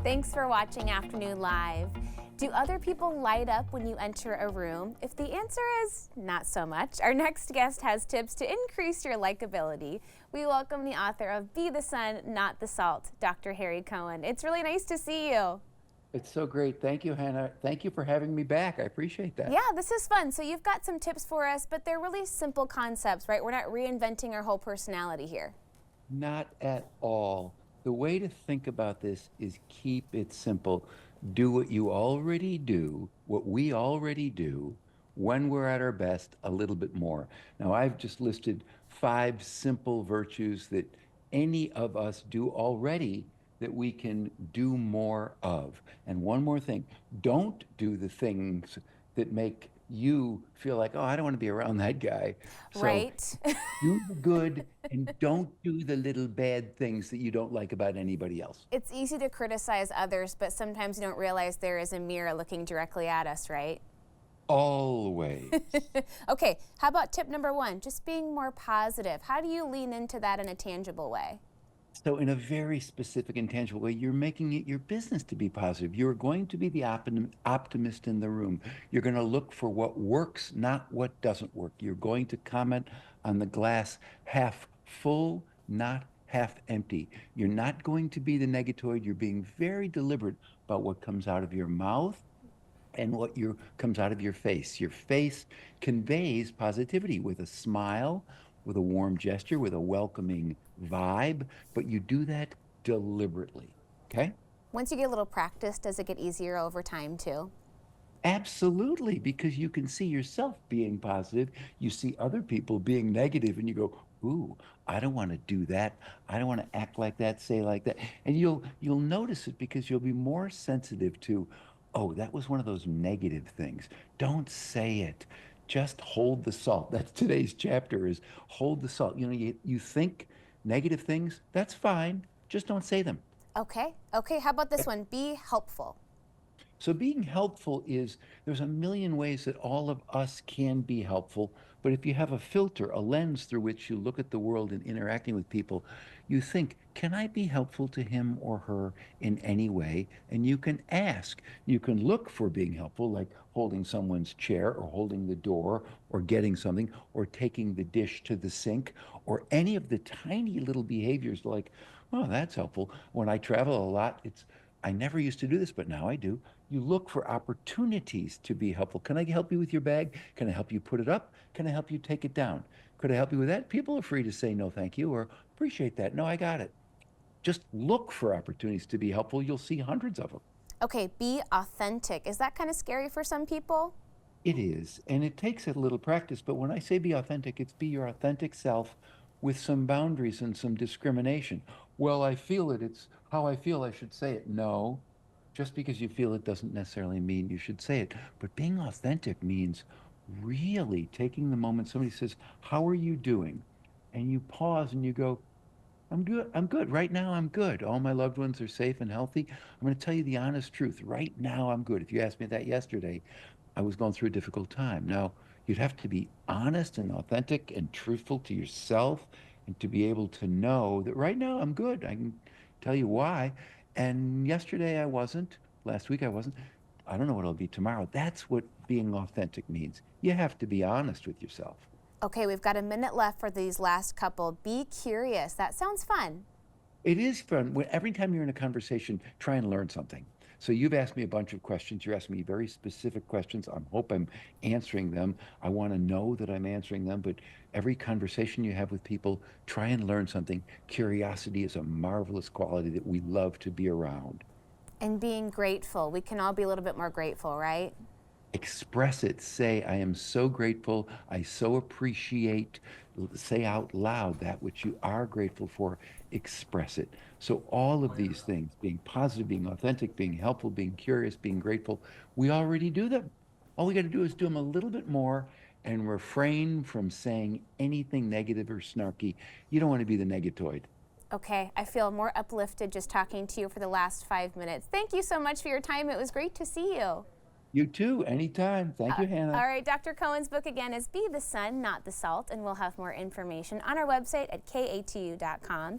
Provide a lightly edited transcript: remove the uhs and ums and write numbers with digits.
Thanks for watching Afternoon Live. Do other people light up when you enter a room? If the answer is not so much, our next guest has tips to increase your likability. We welcome the author of Be the Sun, Not the Salt, Dr. Harry Cohen. It's really nice to see you. It's so great. Thank you, Hannah. Thank you for having me back. I appreciate that. Yeah, this is fun. So you've got some tips for us, but they're really simple concepts, right? We're not reinventing our whole personality here. Not at all. The way to think about this is keep it simple. Do what you already do, what we already do, when we're at our best, a little bit more. Now, I've just listed 5 simple virtues that any of us do already that we can do more of. And one more thing, don't do the things that make you feel like, oh, I don't want to be around that guy. So Right? do the good and don't do the little bad things that you don't like about anybody else. It's easy to criticize others, but sometimes you don't realize there is a mirror looking directly at us, right? Always. Okay, how about tip number 1? Just being more positive. How do you lean into that in a tangible way? So, in a very specific and tangible way, you're making it your business to be positive. You're going to be the optimist in the room. You're going to look for what works, not what doesn't work. You're going to comment on the glass half full, not half empty. You're not going to be the negatoid. You're being very deliberate about what comes out of your mouth and what comes out of your face. Your face conveys positivity with a smile, with a warm gesture, with a welcoming vibe, but you do that deliberately. Okay? Once you get a little practice, does it get easier over time too? Absolutely, because you can see yourself being positive, you see other people being negative, and you go, "Ooh, I don't want to do that. I don't want to act like that, say like that." And you'll notice it because you'll be more sensitive to, "Oh, that was one of those negative things. Don't say it. Just hold the salt." That's today's chapter is hold the salt. You think negative things, that's fine. Just don't say them. Okay. Okay, how about this one? Be helpful. So being helpful is there's a million ways that all of us can be helpful, but if you have a filter, a lens through which you look at the world and interacting with people, you think, can I be helpful to him or her in any way? And you can ask. You can look for being helpful, like holding someone's chair or holding the door or getting something or taking the dish to the sink or any of the tiny little behaviors like, oh, that's helpful. When I travel a lot, I never used to do this, but now I do. You look for opportunities to be helpful. Can I help you with your bag? Can I help you put it up? Can I help you take it down? Could I help you with that? People are free to say no, thank you, or appreciate that. No, I got it. Just look for opportunities to be helpful. You'll see hundreds of them. Okay, be authentic. Is that kind of scary for some people? It is, and it takes a little practice, but when I say be authentic, it's be your authentic self with some boundaries and some discrimination. Well, I feel it, it's how I feel, I should say it. No, just because you feel it doesn't necessarily mean you should say it. But being authentic means really taking the moment somebody says, how are you doing? And you pause and you go, I'm good. I'm good. Right now, I'm good. All my loved ones are safe and healthy. I'm going to tell you the honest truth. Right now, I'm good. If you asked me that yesterday, I was going through a difficult time. Now, you'd have to be honest and authentic and truthful to yourself and to be able to know that right now I'm good. I can tell you why. And yesterday I wasn't. Last week I wasn't. I don't know what it'll be tomorrow. That's what being authentic means. You have to be honest with yourself. Okay, we've got a minute left for these last couple. Be curious. That sounds fun. It is fun. Every time you're in a conversation, try and learn something. So you've asked me a bunch of questions. You're asking me very specific questions. I hope I'm answering them. I want to know that I'm answering them. But every conversation you have with people, try and learn something. Curiosity is a marvelous quality that we love to be around. And being grateful. We can all be a little bit more grateful, right? Express it. Say, I am so grateful. I so appreciate. Say out loud that which you are grateful for. Express it. So all of these things, being positive, being authentic, being helpful, being curious, being grateful, we already do them. All we got to do is do them a little bit more and refrain from saying anything negative or snarky. You don't want to be the negatoid. Okay, I feel more uplifted just talking to you for the last 5 minutes. Thank you so much for your time. It was great to see you. You too, anytime. Thank you, Hannah. All right, Dr. Cohen's book again is Be the Sun, Not the Salt, and we'll have more information on our website at katu.com.